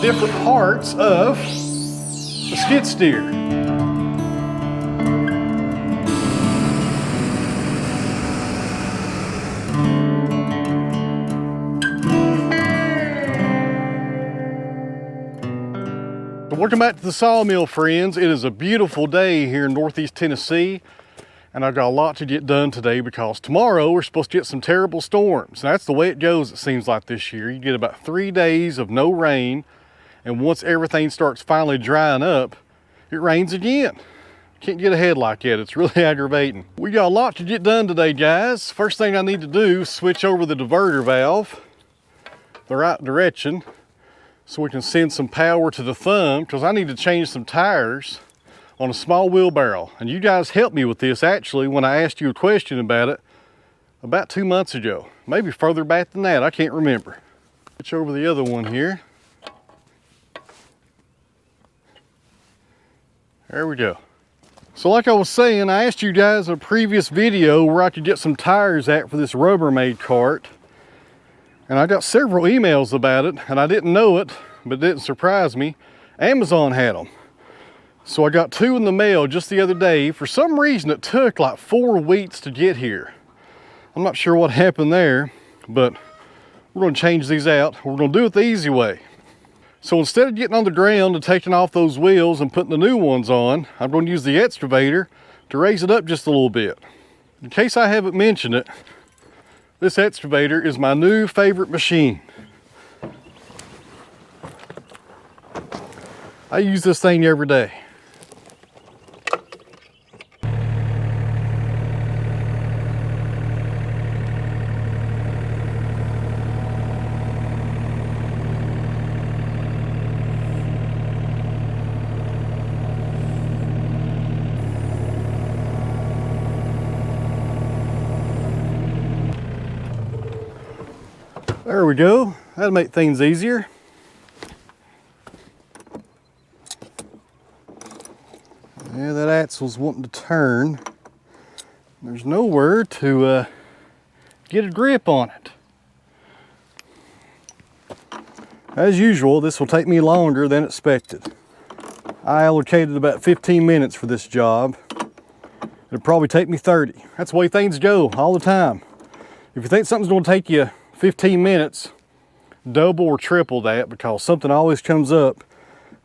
different parts of the skid steer. Welcome back to the Sawmill, friends. It is a beautiful day here in Northeast Tennessee, and I've got a lot to get done today because tomorrow we're supposed to get some terrible storms. And that's the way it goes, it seems like this year. You get about 3 days of no rain, and once everything starts finally drying up, it rains again. Can't get ahead like that. It's really aggravating. We got a lot to get done today, guys. First thing I need to do is switch over the diverter valve the right direction, so we can send some power to the thumb, because I need to change some tires on a small wheelbarrow. And you guys helped me with this actually when I asked you a question about it about 2 months ago. Maybe further back than that, I can't remember. Switch over the other one here. There we go. So like I was saying, I asked you guys in a previous video where I could get some tires at for this Rubbermaid cart. And I got several emails about it, and I didn't know it, but it didn't surprise me. Amazon had them. So I got 2 in the mail just the other day. For some reason, it took like 4 weeks to get here. I'm not sure what happened there, but we're gonna change these out. We're gonna do it the easy way. So instead of getting on the ground and taking off those wheels and putting the new ones on, I'm gonna use the excavator to raise it up just a little bit. In case I haven't mentioned it, this excavator is my new favorite machine. I use this thing every day. There we go. That'll make things easier. Yeah, that axle's wanting to turn. There's nowhere to get a grip on it. As usual, this will take me longer than expected. I allocated about 15 minutes for this job. It'll probably take me 30. That's the way things go all the time. If you think something's going to take you 15 minutes, double or triple that, because something always comes up.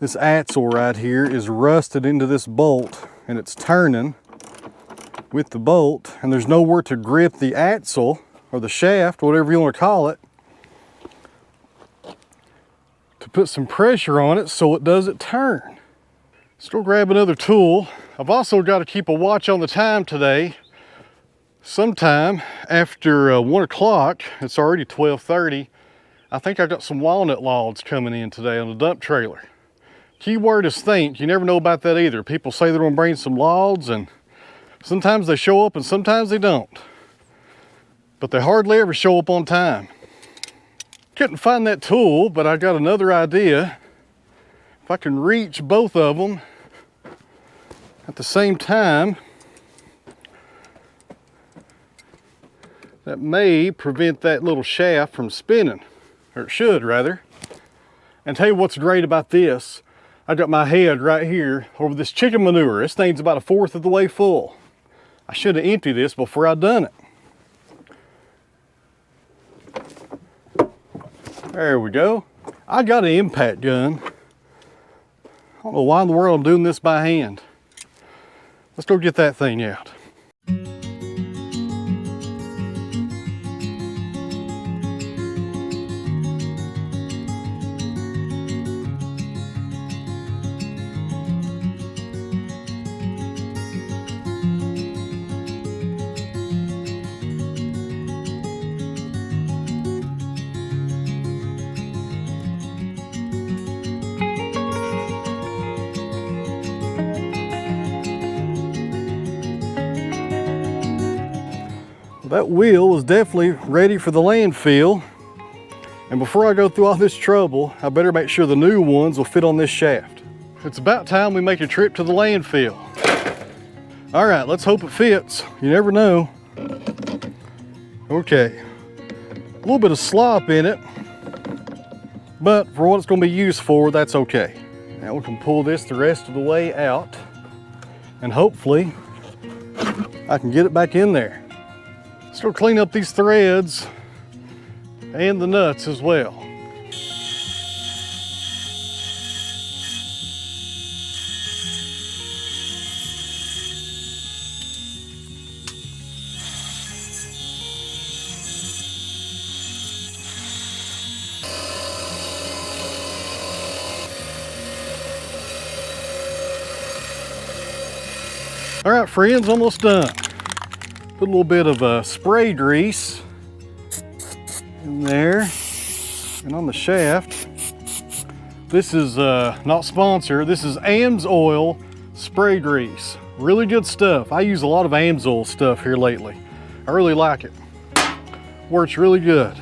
This axle right here is rusted into this bolt, and it's turning with the bolt, and there's nowhere to grip the axle or the shaft, whatever you want to call it, to put some pressure on it so it doesn't turn. Let's go grab another tool. I've also got to keep a watch on the time today. Sometime after 1 o'clock, it's already 12:30, I think I got some walnut logs coming in today on the dump trailer. Key word is think. You never know about that either. People say they're gonna bring some logs, and sometimes they show up and sometimes they don't. But they hardly ever show up on time. Couldn't find that tool, but I got another idea. If I can reach both of them at the same time, that may prevent that little shaft from spinning, or it should rather. And tell you what's great about this, I got my head right here over this chicken manure. This thing's about 1/4 of the way full. I should have emptied this before I done it. There we go. I got an impact gun. I don't know why in the world I'm doing this by hand. Let's go get that thing out. That wheel was definitely ready for the landfill. And before I go through all this trouble, I better make sure the new ones will fit on this shaft. It's about time we make a trip to the landfill. All right, let's hope it fits. You never know. Okay, a little bit of slop in it. But for what it's going to be used for, that's okay. Now we can pull this the rest of the way out, and hopefully I can get it back in there. Still clean up these threads and the nuts as well. All right, friends, almost done. Put a little bit of spray grease in there and on the shaft. This is not sponsored. This is AMSOIL spray grease. Really good stuff. I use a lot of AMSOIL stuff here lately. I really like it. Works really good.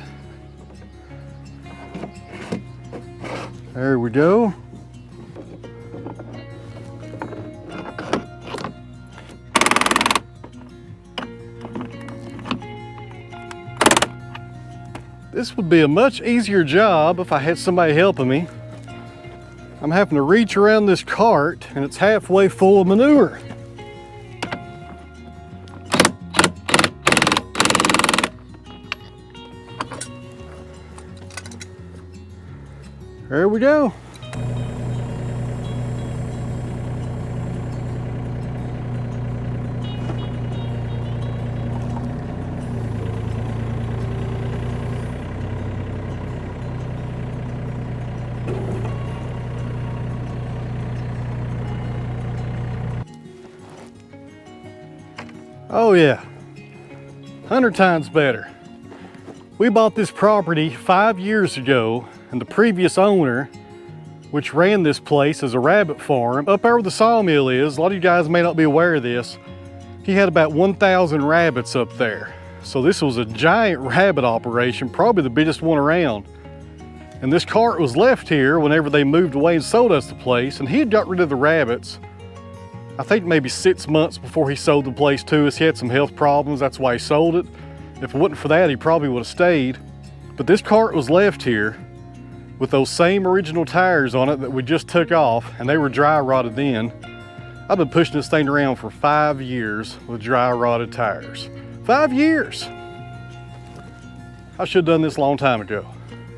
There we go. This would be a much easier job if I had somebody helping me. I'm having to reach around this cart and it's halfway full of manure. There we go. Oh yeah, 100 times better. We bought this property 5 years ago, and the previous owner, which ran this place as a rabbit farm, up there where the sawmill is, a lot of you guys may not be aware of this, he had about 1,000 rabbits up there. So this was a giant rabbit operation, probably the biggest one around. And this cart was left here whenever they moved away and sold us the place, and he had got rid of the rabbits I think maybe 6 months before he sold the place to us. He had some health problems, that's why he sold it. If it wasn't for that, he probably would have stayed. But this cart was left here with those same original tires on it that we just took off, and they were dry rotted then. I've been pushing this thing around for 5 years with dry rotted tires. 5 years! I should have done this a long time ago.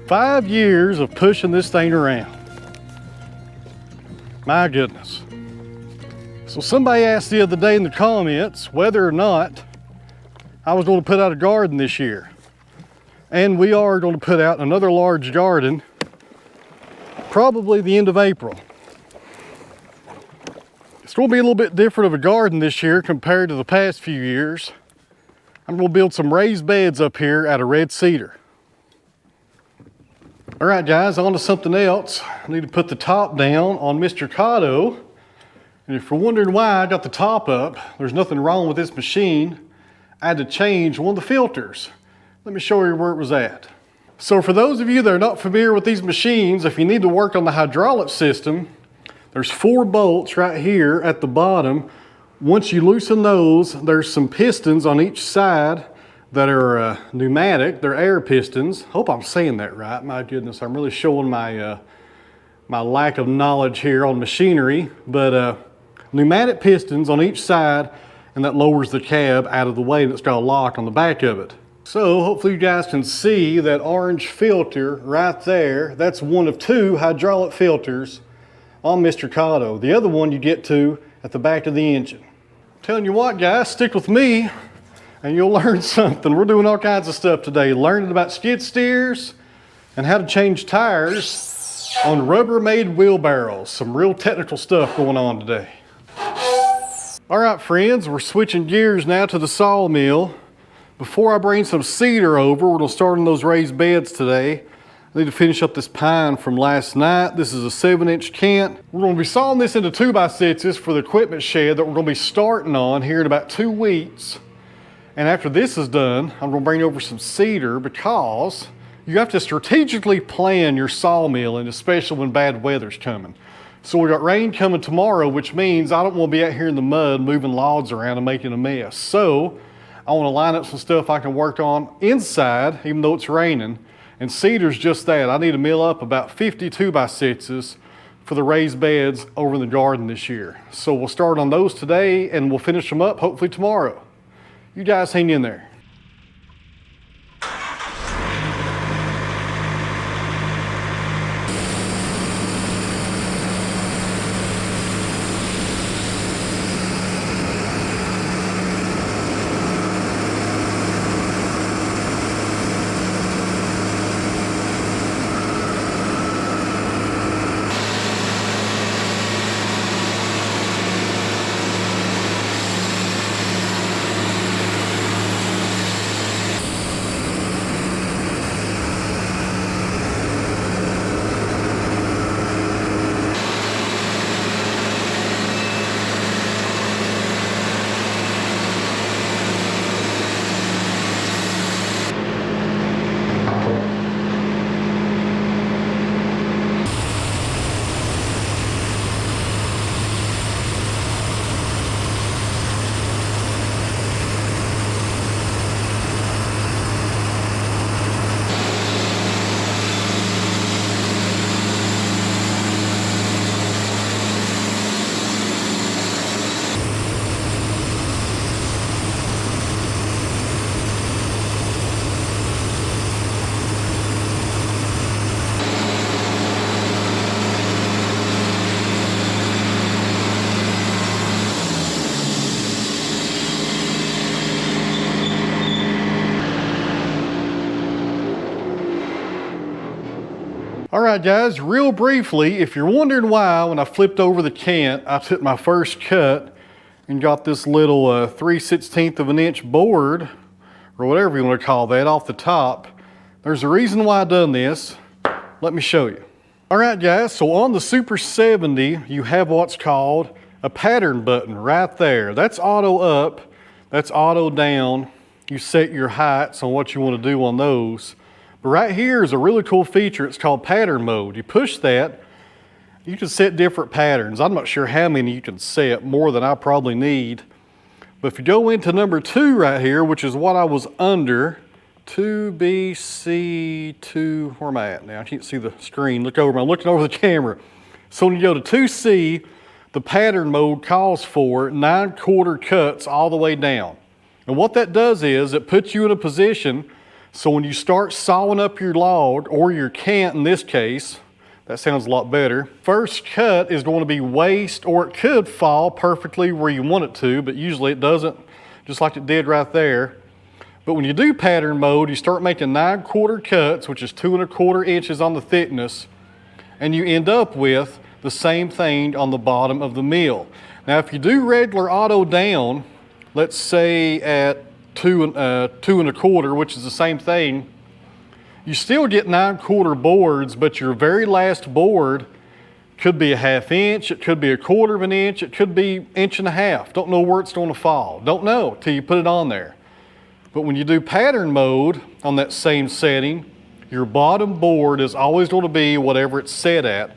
5 years of pushing this thing around. My goodness. So somebody asked the other day in the comments whether or not I was going to put out a garden this year. And we are going to put out another large garden, probably the end of April. It's going to be a little bit different of a garden this year compared to the past few years. I'm going to build some raised beds up here out of red cedar. All right, guys, on to something else. I need to put the top down on Mr. Cotto. And if you're wondering why I got the top up, there's nothing wrong with this machine. I had to change one of the filters. Let me show you where it was at. So for those of you that are not familiar with these machines, if you need to work on the hydraulic system, there's 4 bolts right here at the bottom. Once you loosen those, there's some pistons on each side that are pneumatic. They're air pistons. Hope I'm saying that right. My goodness, I'm really showing my my lack of knowledge here on machinery. But pneumatic pistons on each side, and that lowers the cab out of the way, and it's got a lock on the back of it. So hopefully you guys can see that orange filter right there. That's one of 2 hydraulic filters on Mr. Cotto. The other one you get to at the back of the engine. Telling you what, guys, stick with me and you'll learn something. We're doing all kinds of stuff today, learning about skid steers and how to change tires on Rubbermaid wheelbarrows. Some real technical stuff going on today. All right, friends, we're switching gears now to the sawmill. Before I bring some cedar over, we're gonna start on those raised beds today. I need to finish up this pine from last night. This is a 7-inch cant. We're gonna be sawing this into 2x6s for the equipment shed that we're gonna be starting on here in about 2 weeks. And after this is done, I'm gonna bring over some cedar because you have to strategically plan your sawmill, and especially when bad weather's coming. So we got rain coming tomorrow, which means I don't want to be out here in the mud moving logs around and making a mess. So I want to line up some stuff I can work on inside, even though it's raining, And cedar's just that. I need to mill up about 50 2x6s for the raised beds over in the garden this year. So we'll start on those today and we'll finish them up hopefully tomorrow. You guys hang in there. All right, guys, real briefly, if you're wondering why, when I flipped over the cant, I took my first cut and got this little 3/16 of an inch board, or whatever you want to call that, off the top. There's a reason why I done this. Let me show you. All right, guys, so on the Super 70, you have what's called a pattern button right there. That's auto up, that's auto down. You set your heights on what you want to do on those. But right here is a really cool feature. It's called pattern mode. You push that, you can set different patterns. I'm not sure how many you can set, more than I probably need. But if you go into number 2 right here, which is what I was under, 2BC2, where am I at now? I can't see the screen. Look over, I'm looking over the camera. So when you go to 2C, the pattern mode calls for 9/4 cuts all the way down. And what that does is it puts you in a position so when you start sawing up your log, or your cant in this case, that sounds a lot better, first cut is going to be waste, or it could fall perfectly where you want it to, but usually it doesn't, just like it did right there. But when you do pattern mode, you start making 9/4 cuts, which is 2¼ inches on the thickness, and you end up with the same thing on the bottom of the mill. Now, if you do regular auto down, let's say at 2¼ which is the same thing, you still get 9/4 boards, but your very last board could be a 1/2 inch, it could be 1/4 inch, it could be 1.5 inches. Don't know where it's going to fall. Don't know till you put it on there. But when you do pattern mode on that same setting, your bottom board is always going to be whatever it's set at.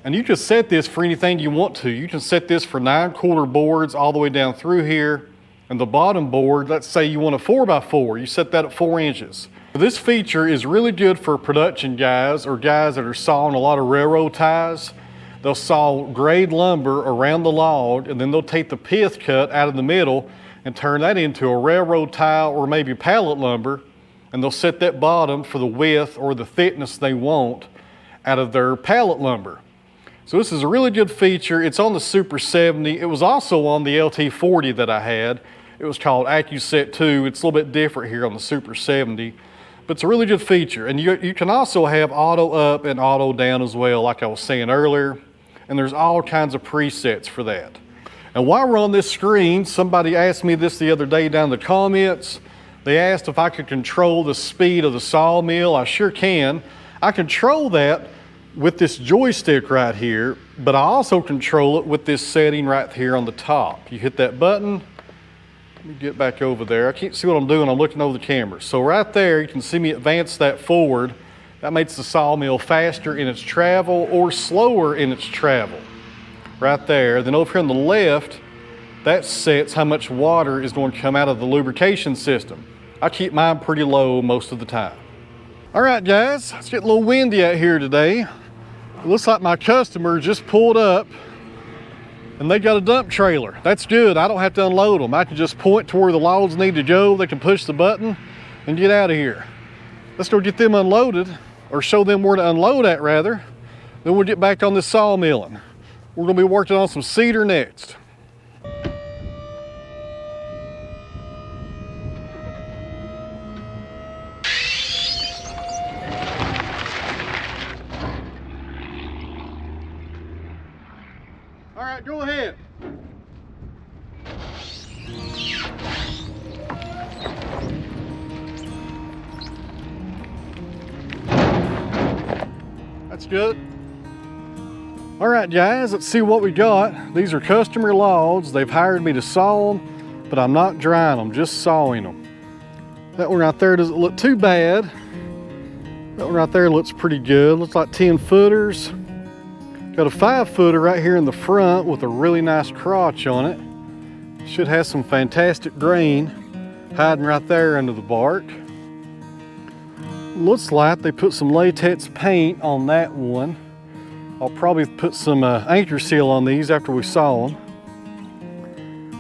And you can set this for anything you want to. You can set this for 9/4 boards all the way down through here. And the bottom board, let's say you want a 4x4, you set that at 4 inches. This feature is really good for production guys, or guys that are sawing a lot of railroad ties. They'll saw grade lumber around the log, and then they'll take the pith cut out of the middle and turn that into a railroad tie or maybe pallet lumber, and they'll set that bottom for the width or the thickness they want out of their pallet lumber. So this is a really good feature. It's on the Super 70. It was also on the LT40 that I had. It was called AccuSet 2. It's a little bit different here on the Super 70, but it's a really good feature. And you can also have auto up and auto down as well, like I was saying earlier. And there's all kinds of presets for that. And while we're on this screen, somebody asked me this the other day down in the comments. They asked if I could control the speed of the sawmill. I sure can. I control that with this joystick right here, but I also control it with this setting right here on the top. You hit that button. Let me get back over there. I can't see what I'm doing. I'm looking over the camera. So right there, you can see me advance that forward. That makes the sawmill faster in its travel or slower in its travel. Right there. Then over here on the left, that sets how much water is going to come out of the lubrication system. I keep mine pretty low most of the time. All right, guys, it's getting a little windy out here today. It looks like my customer just pulled up and they got a dump trailer. That's good. I don't have to unload them. I can just point to where the loads need to go. They can push the button and get out of here. Let's go get them unloaded, or show them where to unload at rather. Then we'll get back on this sawmilling. We're gonna be working on some cedar next. All right, go ahead. That's good. All right, guys, let's see what we got. These are customer logs. They've hired me to saw them, but I'm not drying them, just sawing them. That one right there doesn't look too bad. That one right there looks pretty good. Looks like 10 footers. Got a 5 footer right here in the front with a really nice crotch on it. Should have some fantastic grain hiding right there under the bark. Looks like they put some latex paint on that one. I'll probably put some anchor seal on these after we saw them.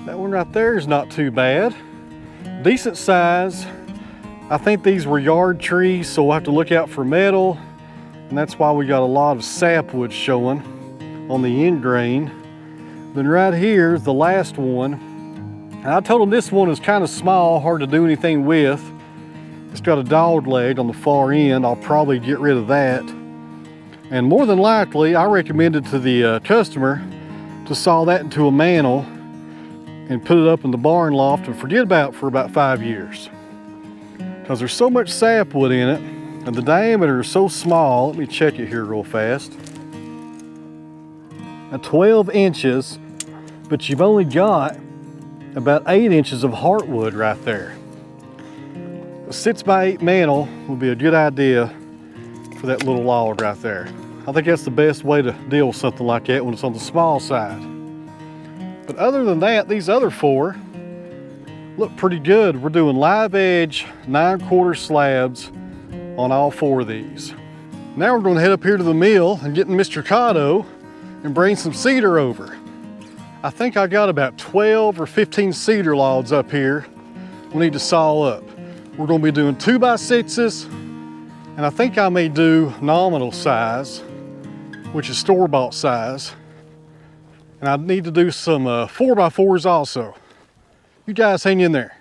That one right there is not too bad. Decent size. I think these were yard trees, so we'll have to look out for metal. And that's why we got a lot of sapwood showing on the end grain. Then right here is the last one. And I told them this one is kind of small, hard to do anything with. It's got a dog leg on the far end. I'll probably get rid of that. And more than likely, I recommended to the customer to saw that into a mantle and put it up in the barn loft and forget about it for about 5 years. Because there's so much sapwood in it, and the diameter is so small. Let me check it here real fast. Now 12 inches, but you've only got about 8 inches of heartwood right there. A 6x8 mantle would be a good idea for that little log right there. I think that's the best way to deal with something like that when it's on the small side. But other than that, these other 4 look pretty good. We're doing live edge 9/4 slabs on all 4 of these. Now we're going to head up here to the mill and get in Mr. Cotto and bring some cedar over. I think I got about 12 or 15 cedar logs up here we need to saw up. We're going to be doing 2x6s, and I think I may do nominal size, which is store-bought size. And I need to do some 4x4s also. You guys hang in there.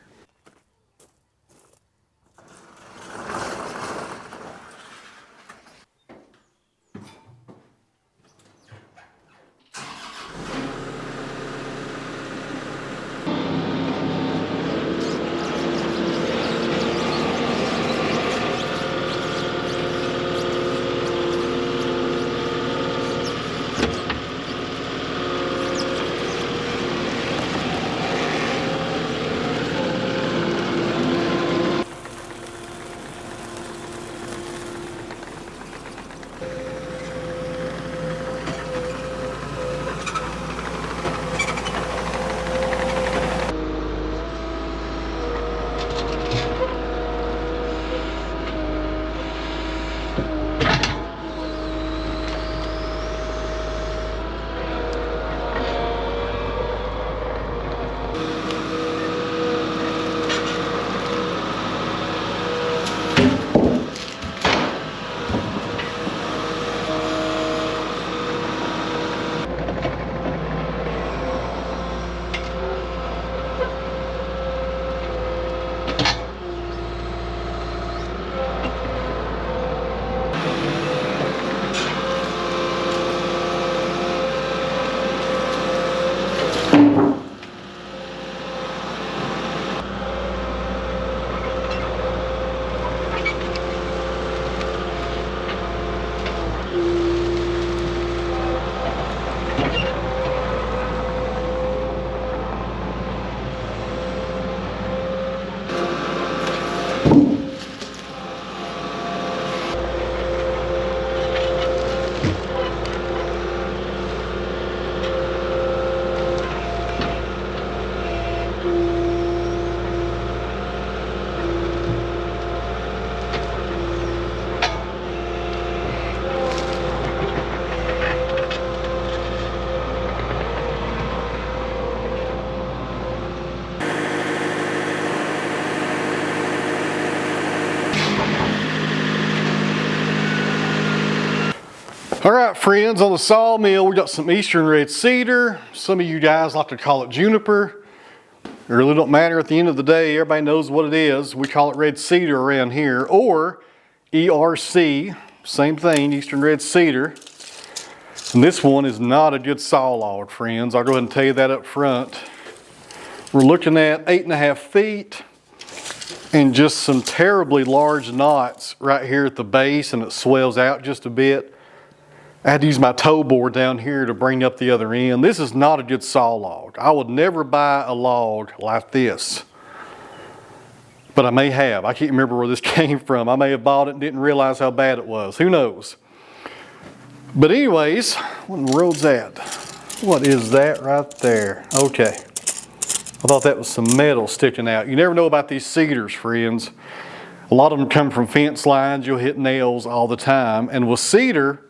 All right, friends, on the sawmill, we got some eastern red cedar. Some of you guys like to call it juniper. It really don't matter at the end of the day. Everybody knows what it is. We call it red cedar around here, or ERC, same thing, eastern red cedar. And this one is not a good saw log, friends. I'll go ahead and tell you that up front. We're looking at 8.5 feet and just some terribly large knots right here at the base, and it swells out just a bit. I had to use my toe board down here to bring up the other end. This is not a good saw log. I would never buy a log like this. But I may have. I can't remember where this came from. I may have bought it and didn't realize how bad it was. Who knows? But anyways, what in the world's that? What is that right there? Okay. I thought that was some metal sticking out. You never know about these cedars, friends. A lot of them come from fence lines. You'll hit nails all the time. And with cedar,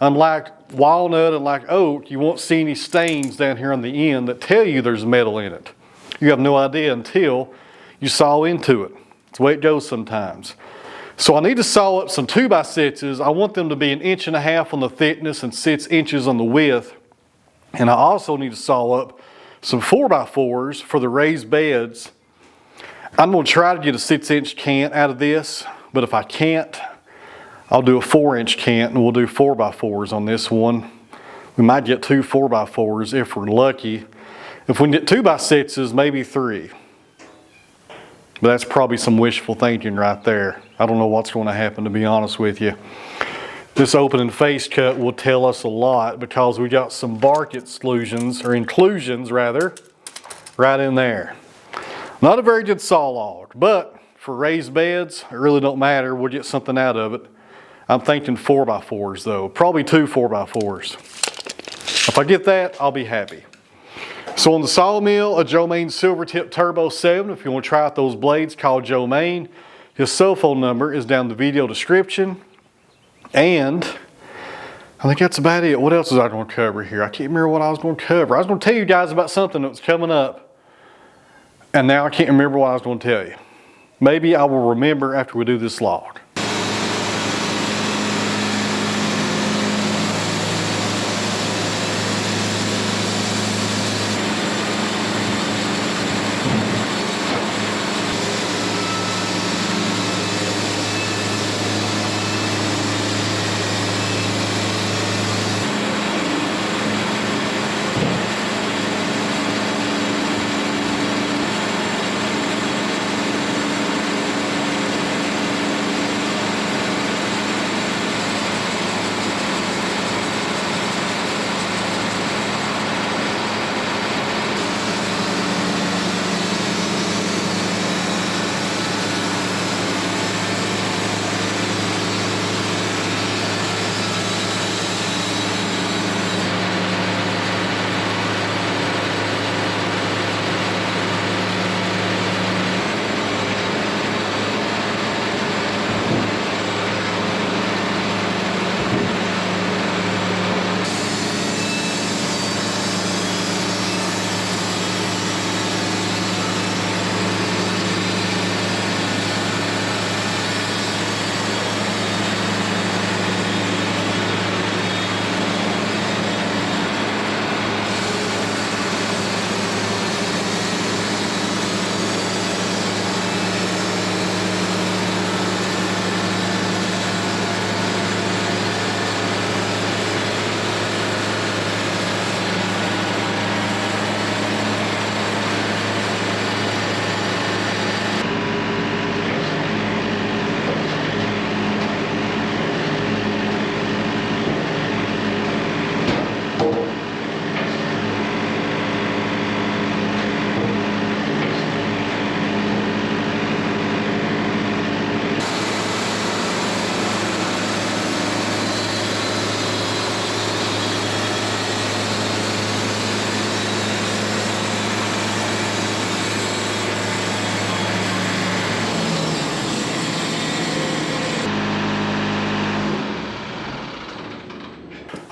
unlike walnut and like oak, you won't see any stains down here on the end that tell you there's metal in it. You have no idea until you saw into it. It's the way it goes sometimes. So I need to saw up some 2x6s. I want them to be 1.5 inches on the thickness and 6 inches on the width. And I also need to saw up some 4x4s for the raised beds. I'm going to try to get a 6-inch cant out of this, but if I can't, I'll do a 4-inch cant and we'll do 4x4s on this one. We might get 2 4x4s if we're lucky. If we can get 2x6s, maybe 3. But that's probably some wishful thinking right there. I don't know what's going to happen, to be honest with you. This opening face cut will tell us a lot because we got some bark exclusions, or inclusions rather, right in there. Not a very good saw log, but for raised beds, it really don't matter. We'll get something out of it. I'm thinking 4x4s though, probably 2 4x4s. If I get that, I'll be happy. So on the sawmill, a Joe Maine Silvertip Turbo 7. If you want to try out those blades, call Joe Maine. His cell phone number is down in the video description. And I think that's about it. What else is I going to cover here? I can't remember what I was going to cover. I was going to tell you guys about something that was coming up, and now I can't remember what I was going to tell you. Maybe I will remember after we do this log.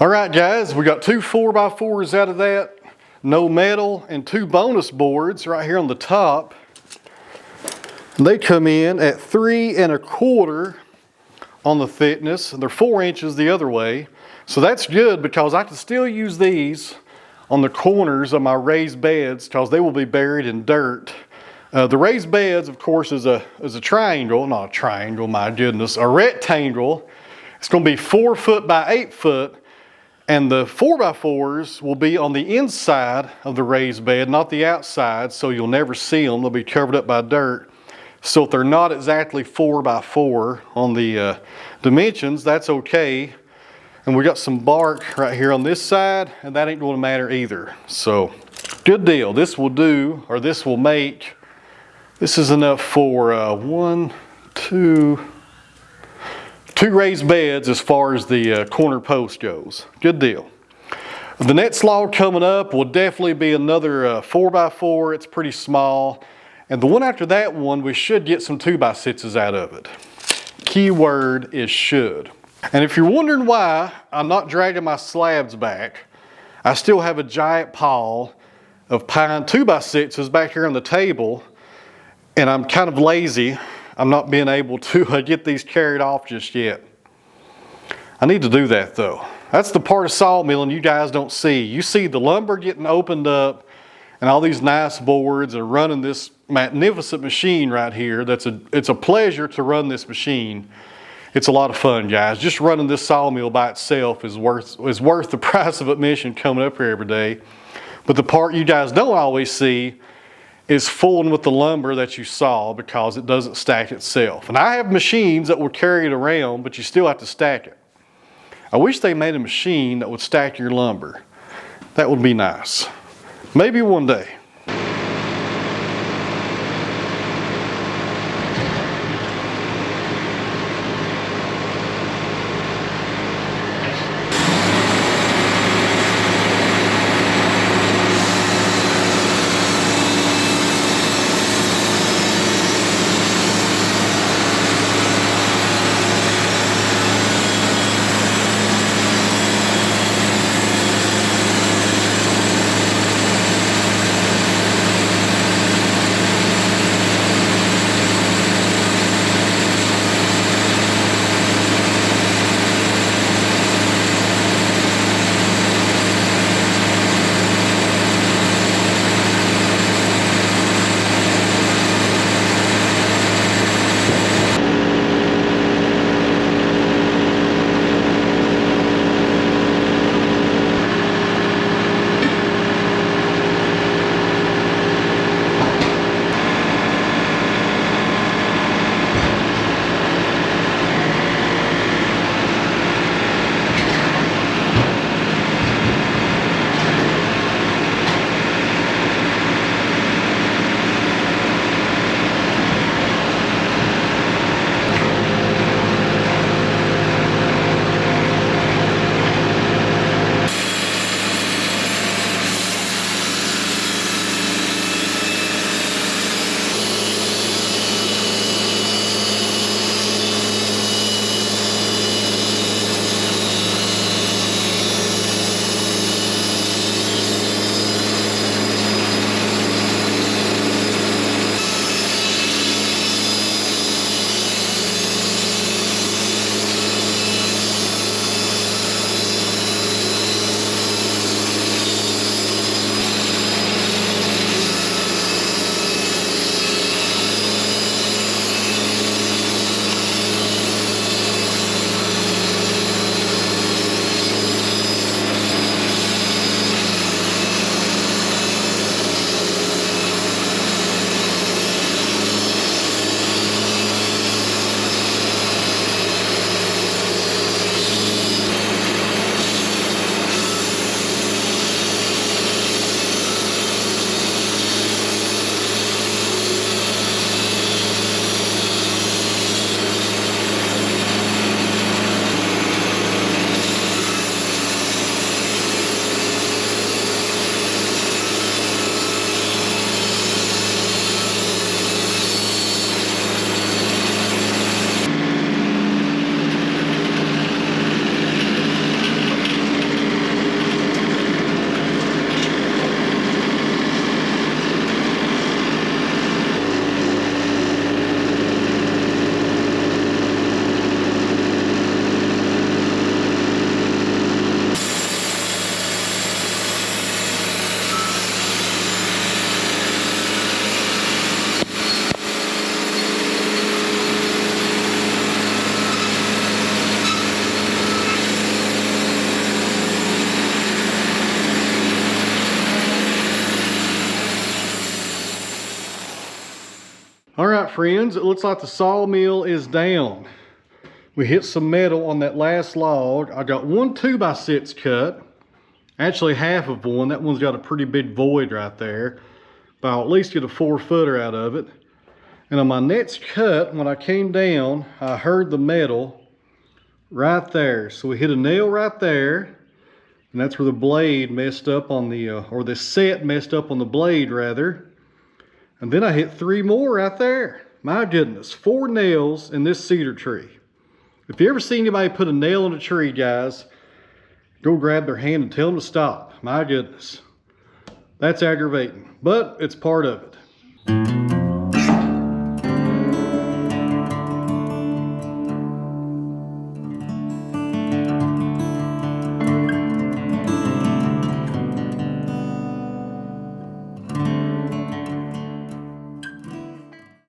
All right, guys, we got 2 4x4s out of that, no metal, and 2 bonus boards right here on the top. They come in at 3 1/4 on the thickness, and they're 4 inches the other way. So that's good because I can still use these on the corners of my raised beds because they will be buried in dirt. The raised beds, of course, is a triangle, not a triangle, my goodness, a rectangle. It's going to be 4 foot by 8 foot, and the 4x4s will be on the inside of the raised bed, not the outside, so you'll never see them. They'll be covered up by dirt. So if they're not exactly 4x4 on the dimensions, that's okay. And we got some bark right here on this side, and that ain't going to matter either. So good deal. This will do, or this will make, this is enough for two raised beds as far as the corner post goes. Good deal. The next log coming up will definitely be another 4x4. It's pretty small. And the one after that one, we should get some 2x6s out of it. Key word is should. And if you're wondering why I'm not dragging my slabs back, I still have a giant pile of pine 2x6s back here on the table, and I'm kind of lazy. I'm not being able to get these carried off just yet. I need to do that though. That's the part of sawmilling you guys don't see. You see the lumber getting opened up and all these nice boards and running this magnificent machine right here. It's a pleasure to run this machine. It's a lot of fun, guys. Just running this sawmill by itself is worth the price of admission coming up here every day. But the part you guys don't always see is fooling with the lumber that you saw because it doesn't stack itself. And I have machines that will carry it around, but you still have to stack it. I wish they made a machine that would stack your lumber. That would be nice. Maybe one day. friends, it looks like the sawmill is down. We hit some metal on that last log. I got one 2x6 cut. Actually half of one. That one's got a pretty big void right there. But I'll at least get a 4-footer out of it. And on my next cut, when I came down, I heard the metal right there. So we hit a nail right there. And that's where the blade messed up on the, or the set messed up on the blade rather. And then I hit 3 more right there. My goodness, 4 nails in this cedar tree. If you ever see anybody put a nail in a tree, guys, go grab their hand and tell them to stop. My goodness. That's aggravating, but it's part of it.